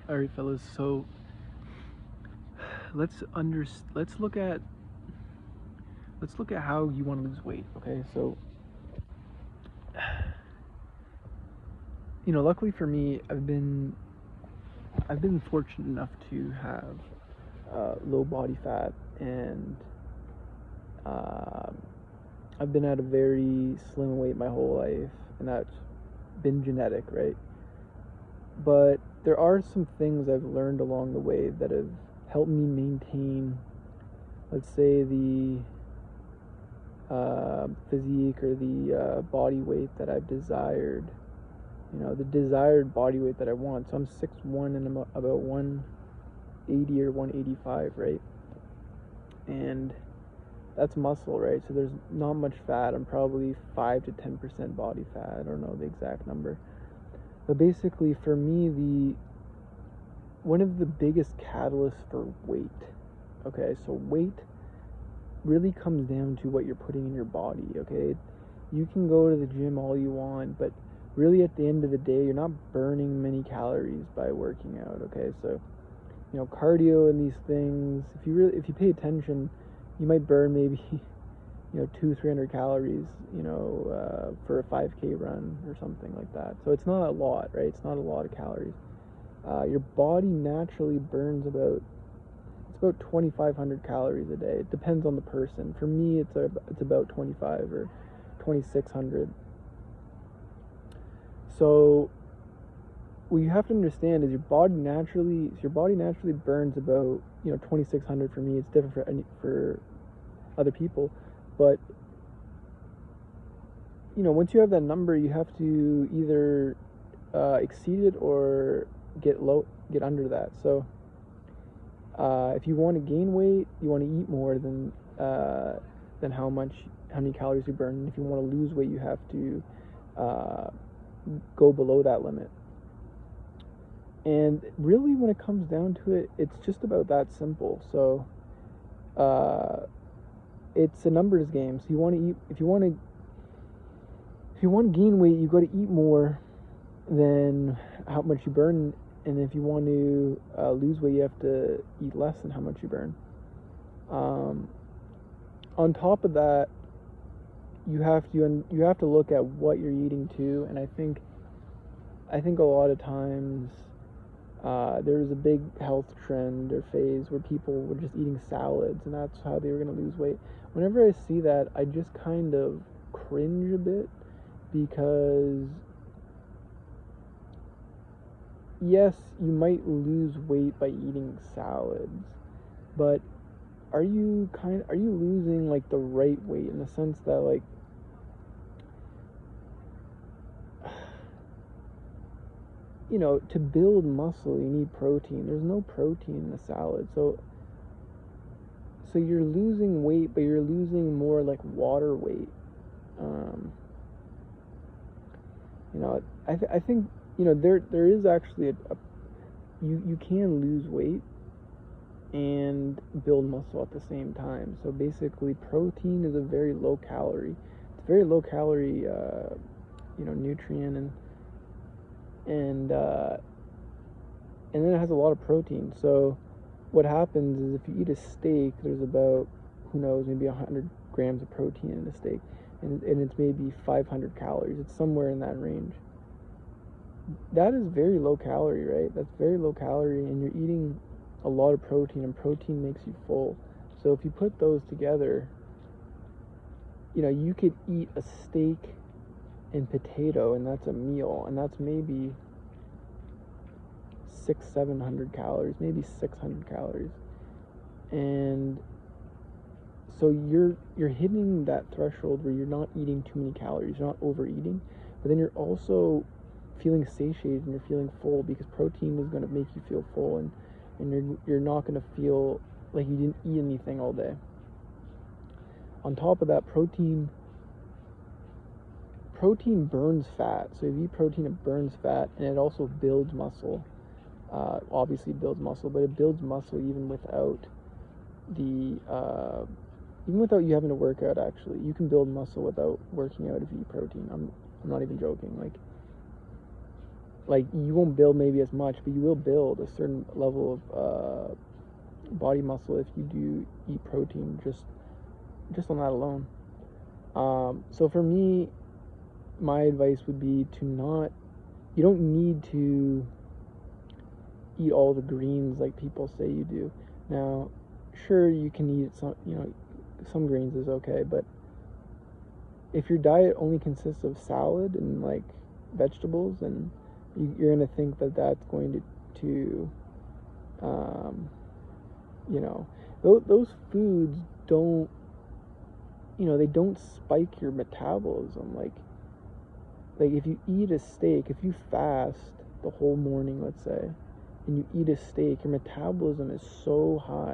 All right, fellas. So let's under let's look at how you want to lose weight. Okay, so luckily for me, I've been fortunate enough to have low body fat, and uh, I've been at a very slim weight my whole life, and that's been genetic, right? But there are some things I've learned along the way that have helped me maintain, let's say, the physique or the body weight that I've desired. The desired body weight that I want. So I'm 6'1" and I'm about 180 or 185, right? And that's muscle, right? So there's not much fat. I'm probably 5 to 10% body fat. I don't know the exact number. But basically, for me, one of the biggest catalysts for weight, okay, so weight really comes down to what you're putting in your body, okay? You can go to the gym all you want, but really at the end of the day, you're not burning many calories by working out, okay? So, cardio and these things, if you pay attention, you might burn maybe 200-300 calories, for a 5K run or something like that. So it's not a lot, right? It's not a lot of calories. Your body naturally burns about 2,500 calories a day. It depends on the person. For me, it's about 25 or 2,600. So what you have to understand is your body naturally burns about 2,600. For me, it's different for other people, but once you have that number, you have to either exceed it or get under that. So if you want to gain weight, you want to eat more than how many calories you burn. And if you want to lose weight, you have to go below that limit. And really, when it comes down to it, it's just about that simple. So it's a numbers game. So you want to eat. If you want to gain weight, you got to eat more than how much you burn. And if you want to lose weight, you have to eat less than how much you burn. On top of that, you have to look at what you're eating too. And I think a lot of times there was a big health trend or phase where people were just eating salads, and that's how they were going to lose weight. Whenever I see that, I just kind of cringe a bit, because yes, you might lose weight by eating salads, but are you losing like the right weight, in the sense that, like, to build muscle you need protein. There's no protein in the salad, so you're losing weight, but you're losing more like water weight. I think there is actually you can lose weight and build muscle at the same time. So basically, protein is a very low calorie. It's a very low calorie nutrient, and then it has a lot of protein. So what happens is, if you eat a steak, there's about, who knows, maybe 100 grams of protein in a steak, and it's maybe 500 calories. It's somewhere in that range. That is very low calorie, right? That's very low calorie, and you're eating a lot of protein, and protein makes you full. So if you put those together, you could eat a steak and potato, and that's a meal, and that's maybe 600-700 calories, maybe 600 calories. And so you're hitting that threshold where you're not eating too many calories, you're not overeating, but then you're also feeling satiated and you're feeling full, because protein is going to make you feel full, and you're not going to feel like you didn't eat anything all day. On top of that, protein burns fat. So if you eat protein, it burns fat, and it also builds muscle. Obviously builds muscle, but it builds muscle even without you having to work out. Actually, you can build muscle without working out if you eat protein. I'm not even joking. Like, like, you won't build maybe as much, but you will build a certain level of body muscle if you do eat protein, just on that alone. So for me, my advice would be you don't need to eat all the greens like people say you do. Now, sure, you can eat some greens is okay, but if your diet only consists of salad and like vegetables, and you're gonna think that that's going to you know, those foods don't, they don't spike your metabolism. Like if you eat a steak, if you fast the whole morning, let's say, and you eat a steak, your metabolism is so high